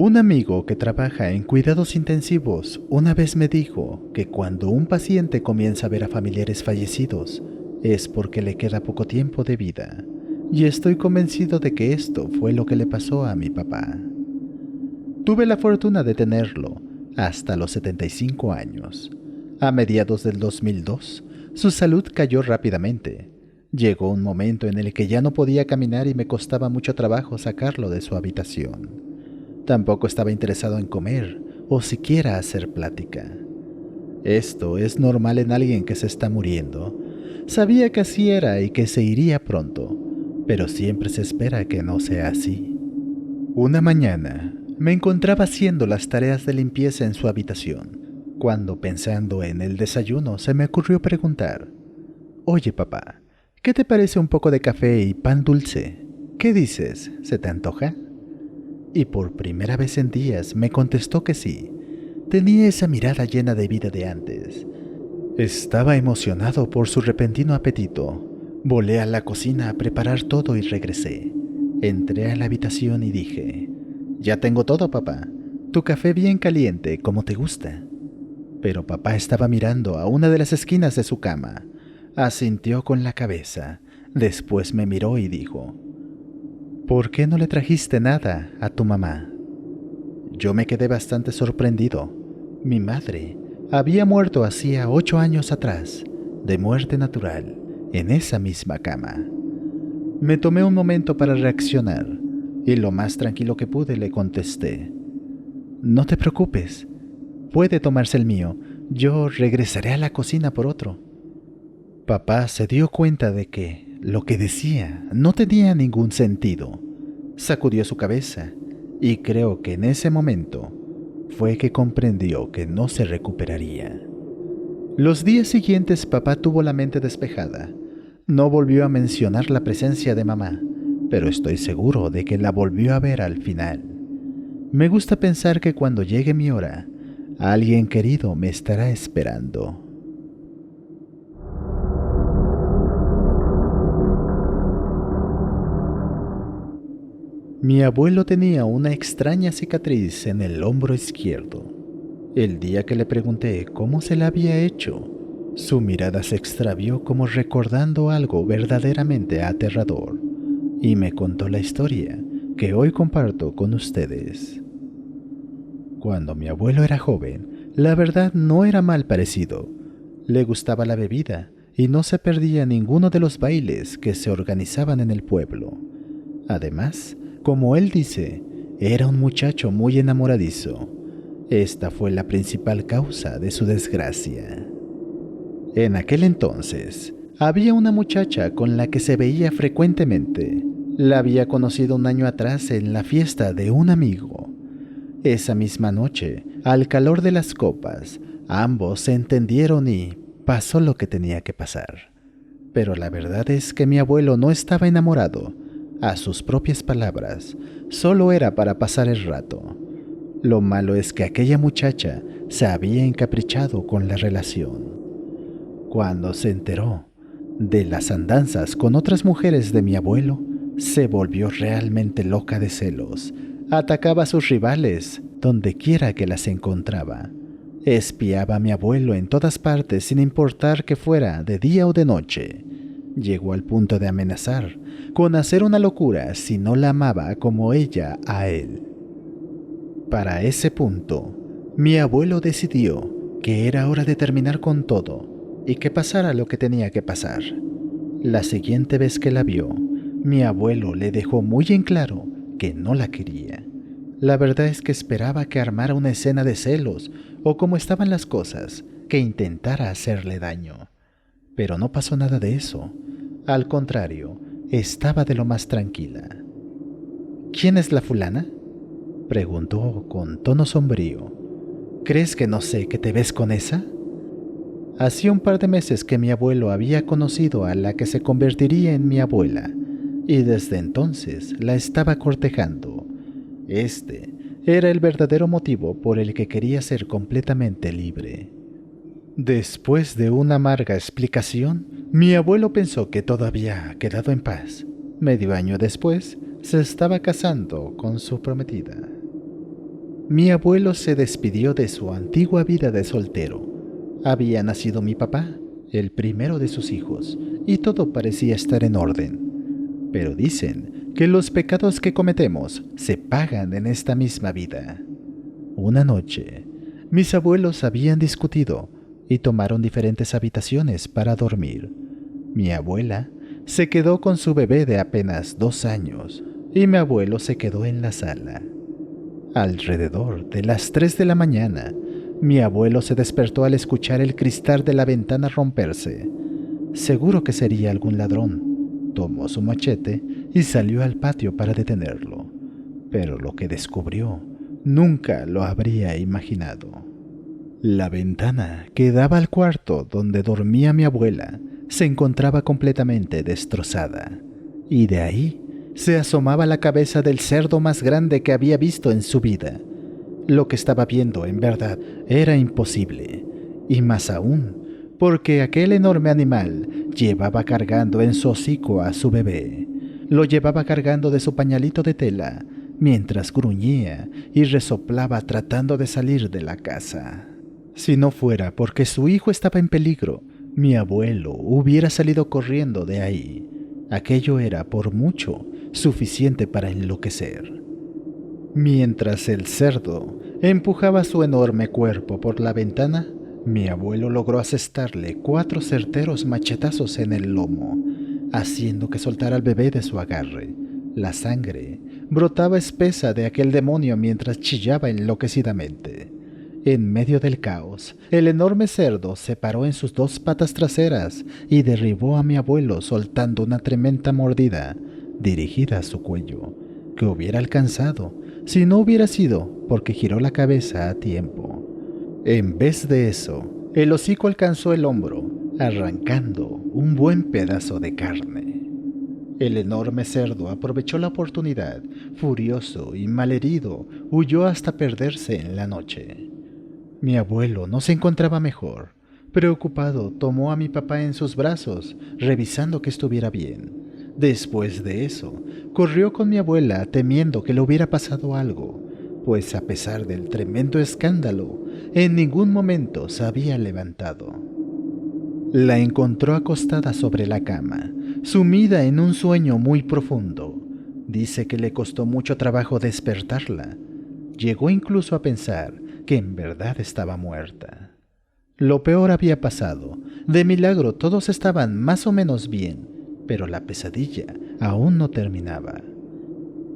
Un amigo que trabaja en cuidados intensivos una vez me dijo que cuando un paciente comienza a ver a familiares fallecidos es porque le queda poco tiempo de vida, y estoy convencido de que esto fue lo que le pasó a mi papá. Tuve la fortuna de tenerlo hasta los 75 años. A mediados del 2002, su salud cayó rápidamente. Llegó un momento en el que ya no podía caminar y me costaba mucho trabajo sacarlo de su habitación. Tampoco estaba interesado en comer o siquiera hacer plática. Esto es normal en alguien que se está muriendo. Sabía que así era y que se iría pronto, pero siempre se espera que no sea así. Una mañana me encontraba haciendo las tareas de limpieza en su habitación, cuando pensando en el desayuno se me ocurrió preguntar: «Oye papá, ¿qué te parece un poco de café y pan dulce? ¿Qué dices? ¿Se te antoja?». Y por primera vez en días me contestó que sí. Tenía esa mirada llena de vida de antes. Estaba emocionado por su repentino apetito. Volé a la cocina a preparar todo y regresé. Entré a la habitación y dije: «Ya tengo todo, papá. Tu café bien caliente, como te gusta». Pero papá estaba mirando a una de las esquinas de su cama. Asintió con la cabeza. Después me miró y dijo: «¿Por qué no le trajiste nada a tu mamá?». Yo me quedé bastante sorprendido. Mi madre había muerto hacía 8 años atrás, de muerte natural, en esa misma cama. Me tomé un momento para reaccionar, y lo más tranquilo que pude le contesté: «No te preocupes, puede tomarse el mío, yo regresaré a la cocina por otro». Papá se dio cuenta de que lo que decía no tenía ningún sentido. Sacudió su cabeza y creo que en ese momento fue que comprendió que no se recuperaría. Los días siguientes papá tuvo la mente despejada. No volvió a mencionar la presencia de mamá, pero estoy seguro de que la volvió a ver al final. Me gusta pensar que cuando llegue mi hora, alguien querido me estará esperando. Mi abuelo tenía una extraña cicatriz en el hombro izquierdo. El día que le pregunté cómo se la había hecho, su mirada se extravió como recordando algo verdaderamente aterrador, y me contó la historia que hoy comparto con ustedes. Cuando mi abuelo era joven, la verdad no era mal parecido. Le gustaba la bebida y no se perdía ninguno de los bailes que se organizaban en el pueblo. Además, como él dice, era un muchacho muy enamoradizo. Esta fue la principal causa de su desgracia. En aquel entonces, había una muchacha con la que se veía frecuentemente. La había conocido un año atrás en la fiesta de un amigo. Esa misma noche, al calor de las copas, ambos se entendieron y pasó lo que tenía que pasar. Pero la verdad es que mi abuelo no estaba enamorado. A sus propias palabras, solo era para pasar el rato. Lo malo es que aquella muchacha se había encaprichado con la relación. Cuando se enteró de las andanzas con otras mujeres de mi abuelo, se volvió realmente loca de celos. Atacaba a sus rivales donde quiera que las encontraba. Espiaba a mi abuelo en todas partes sin importar que fuera de día o de noche. Llegó al punto de amenazar con hacer una locura si no la amaba como ella a él. Para ese punto, mi abuelo decidió que era hora de terminar con todo y que pasara lo que tenía que pasar. La siguiente vez que la vio, mi abuelo le dejó muy en claro que no la quería. La verdad es que esperaba que armara una escena de celos o, como estaban las cosas, que intentara hacerle daño. Pero no pasó nada de eso. Al contrario, estaba de lo más tranquila. «¿Quién es la fulana?», preguntó con tono sombrío. «¿Crees que no sé que te ves con esa?». Hacía un par de meses que mi abuelo había conocido a la que se convertiría en mi abuela, y desde entonces la estaba cortejando. Este era el verdadero motivo por el que quería ser completamente libre. Después de una amarga explicación, mi abuelo pensó que todo había quedado en paz. Medio año después, se estaba casando con su prometida. Mi abuelo se despidió de su antigua vida de soltero. Había nacido mi papá, el primero de sus hijos, y todo parecía estar en orden. Pero dicen que los pecados que cometemos se pagan en esta misma vida. Una noche, mis abuelos habían discutido y tomaron diferentes habitaciones para dormir. Mi abuela se quedó con su bebé de apenas 2 años y mi abuelo se quedó en la sala. Alrededor de las 3 de la mañana, mi abuelo se despertó al escuchar el cristal de la ventana romperse. Seguro que sería algún ladrón. Tomó su machete y salió al patio para detenerlo. Pero lo que descubrió nunca lo habría imaginado. La ventana que daba al cuarto donde dormía mi abuela se encontraba completamente destrozada, y de ahí se asomaba la cabeza del cerdo más grande que había visto en su vida. Lo que estaba viendo, en verdad, era imposible, y más aún, porque aquel enorme animal llevaba cargando en su hocico a su bebé. Lo llevaba cargando de su pañalito de tela, mientras gruñía y resoplaba tratando de salir de la casa. Si no fuera porque su hijo estaba en peligro, mi abuelo hubiera salido corriendo de ahí. Aquello era, por mucho, suficiente para enloquecer. Mientras el cerdo empujaba su enorme cuerpo por la ventana, mi abuelo logró asestarle 4 certeros machetazos en el lomo, haciendo que soltara al bebé de su agarre. La sangre brotaba espesa de aquel demonio mientras chillaba enloquecidamente. En medio del caos, el enorme cerdo se paró en sus 2 patas traseras y derribó a mi abuelo soltando una tremenda mordida dirigida a su cuello, que hubiera alcanzado si no hubiera sido porque giró la cabeza a tiempo. En vez de eso, el hocico alcanzó el hombro, arrancando un buen pedazo de carne. El enorme cerdo aprovechó la oportunidad, furioso y malherido, huyó hasta perderse en la noche. Mi abuelo no se encontraba mejor. Preocupado, tomó a mi papá en sus brazos, revisando que estuviera bien. Después de eso, corrió con mi abuela temiendo que le hubiera pasado algo, pues a pesar del tremendo escándalo, en ningún momento se había levantado. La encontró acostada sobre la cama, sumida en un sueño muy profundo. Dice que le costó mucho trabajo despertarla. Llegó incluso a pensar que en verdad estaba muerta. Lo peor había pasado. De milagro todos estaban más o menos bien, pero la pesadilla aún no terminaba.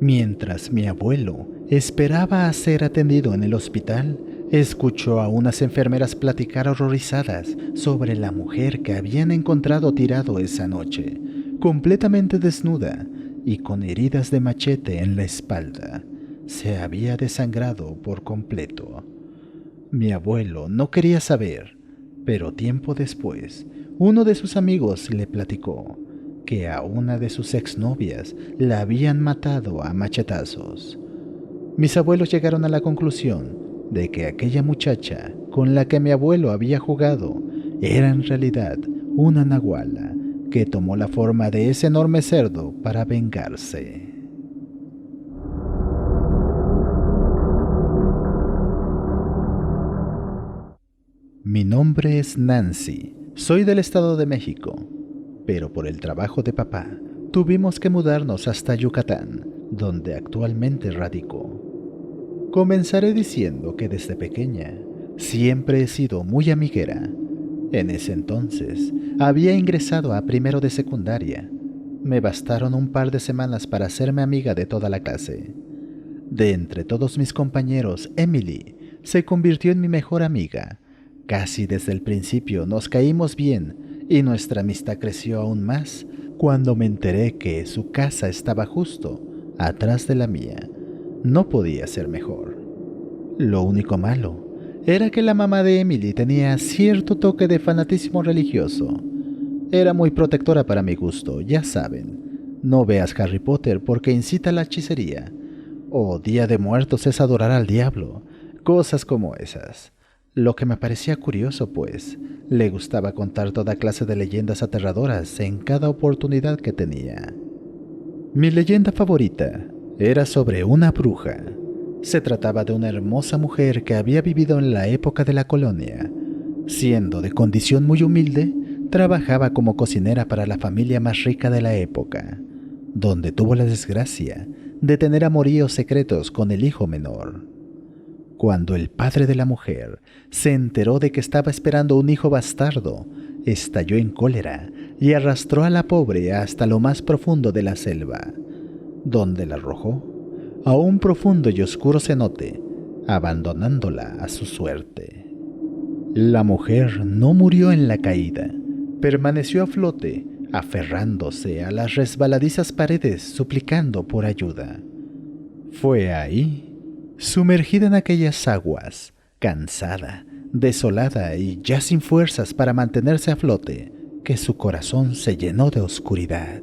Mientras mi abuelo esperaba a ser atendido en el hospital, escuchó a unas enfermeras platicar horrorizadas sobre la mujer que habían encontrado tirado esa noche, completamente desnuda y con heridas de machete en la espalda. Se había desangrado por completo. Mi abuelo no quería saber, pero tiempo después, uno de sus amigos le platicó que a una de sus exnovias la habían matado a machetazos. Mis abuelos llegaron a la conclusión de que aquella muchacha con la que mi abuelo había jugado era en realidad una nahuala que tomó la forma de ese enorme cerdo para vengarse. Mi nombre es Nancy, soy del Estado de México, pero por el trabajo de papá tuvimos que mudarnos hasta Yucatán, donde actualmente radico. Comenzaré diciendo que desde pequeña siempre he sido muy amiguera. En ese entonces había ingresado a primero de secundaria. Me bastaron un par de semanas para hacerme amiga de toda la clase. De entre todos mis compañeros, Emily se convirtió en mi mejor amiga. Casi desde el principio nos caímos bien y nuestra amistad creció aún más cuando me enteré que su casa estaba justo atrás de la mía. No podía ser mejor. Lo único malo era que la mamá de Emily tenía cierto toque de fanatismo religioso. Era muy protectora para mi gusto, ya saben. No veas Harry Potter porque incita a la hechicería. O Día de Muertos es adorar al diablo. Cosas como esas. Lo que me parecía curioso, pues, le gustaba contar toda clase de leyendas aterradoras en cada oportunidad que tenía. Mi leyenda favorita era sobre una bruja. Se trataba de una hermosa mujer que había vivido en la época de la colonia. Siendo de condición muy humilde, trabajaba como cocinera para la familia más rica de la época, donde tuvo la desgracia de tener amoríos secretos con el hijo menor. Cuando el padre de la mujer se enteró de que estaba esperando un hijo bastardo, estalló en cólera y arrastró a la pobre hasta lo más profundo de la selva, donde la arrojó a un profundo y oscuro cenote, abandonándola a su suerte. La mujer no murió en la caída, permaneció a flote, aferrándose a las resbaladizas paredes, suplicando por ayuda. Fue ahí, sumergida en aquellas aguas, cansada, desolada y ya sin fuerzas para mantenerse a flote, que su corazón se llenó de oscuridad.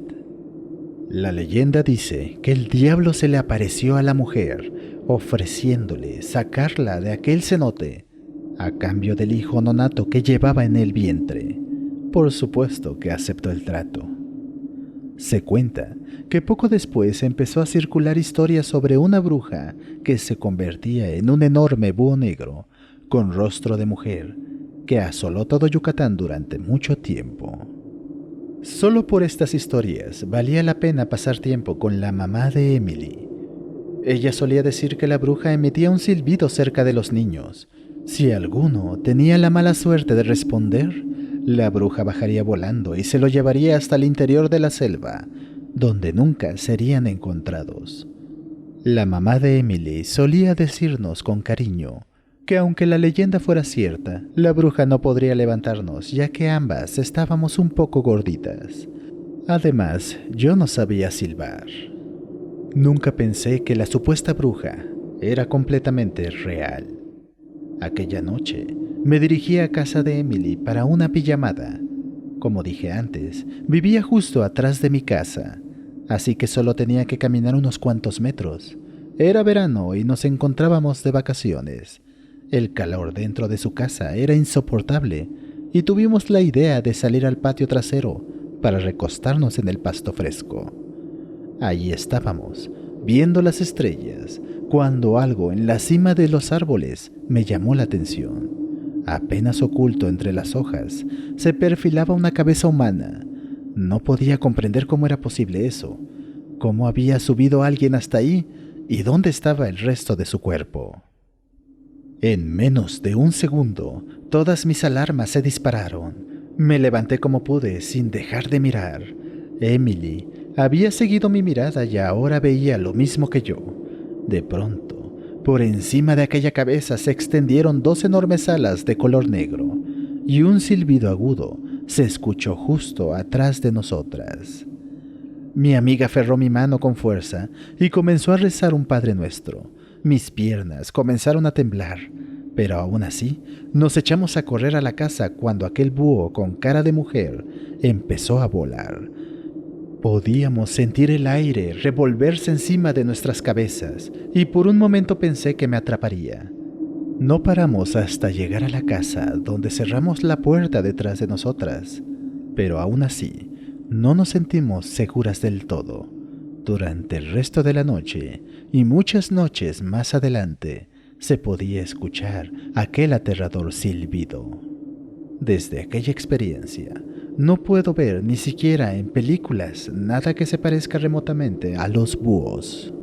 La leyenda dice que el diablo se le apareció a la mujer, ofreciéndole sacarla de aquel cenote, a cambio del hijo nonato que llevaba en el vientre. Por supuesto que aceptó el trato. Se cuenta que poco después empezó a circular historias sobre una bruja que se convertía en un enorme búho negro, con rostro de mujer, que asoló todo Yucatán durante mucho tiempo. Solo por estas historias valía la pena pasar tiempo con la mamá de Emily. Ella solía decir que la bruja emitía un silbido cerca de los niños. Si alguno tenía la mala suerte de responder, la bruja bajaría volando y se lo llevaría hasta el interior de la selva, donde nunca serían encontrados. La mamá de Emily solía decirnos con cariño que aunque la leyenda fuera cierta, la bruja no podría levantarnos, ya que ambas estábamos un poco gorditas. Además, yo no sabía silbar. Nunca pensé que la supuesta bruja era completamente real. Aquella noche, me dirigí a casa de Emily para una pijamada. Como dije antes, vivía justo atrás de mi casa, así que solo tenía que caminar unos cuantos metros. Era verano y nos encontrábamos de vacaciones. El calor dentro de su casa era insoportable y tuvimos la idea de salir al patio trasero para recostarnos en el pasto fresco. Allí estábamos, viendo las estrellas, cuando algo en la cima de los árboles me llamó la atención. Apenas oculto entre las hojas, se perfilaba una cabeza humana. No podía comprender cómo era posible eso, cómo había subido alguien hasta ahí y dónde estaba el resto de su cuerpo. En menos de un segundo, todas mis alarmas se dispararon. Me levanté como pude, sin dejar de mirar. Emily había seguido mi mirada y ahora veía lo mismo que yo. De pronto, por encima de aquella cabeza se extendieron dos enormes alas de color negro, y un silbido agudo se escuchó justo atrás de nosotras. Mi amiga aferró mi mano con fuerza y comenzó a rezar un Padre Nuestro. Mis piernas comenzaron a temblar, pero aún así nos echamos a correr a la casa cuando aquel búho con cara de mujer empezó a volar. Podíamos sentir el aire revolverse encima de nuestras cabezas y por un momento pensé que me atraparía. No paramos hasta llegar a la casa, donde cerramos la puerta detrás de nosotras, pero aún así no nos sentimos seguras del todo. Durante el resto de la noche y muchas noches más adelante se podía escuchar aquel aterrador silbido. Desde aquella experiencia no puedo ver ni siquiera en películas nada que se parezca remotamente a los búhos.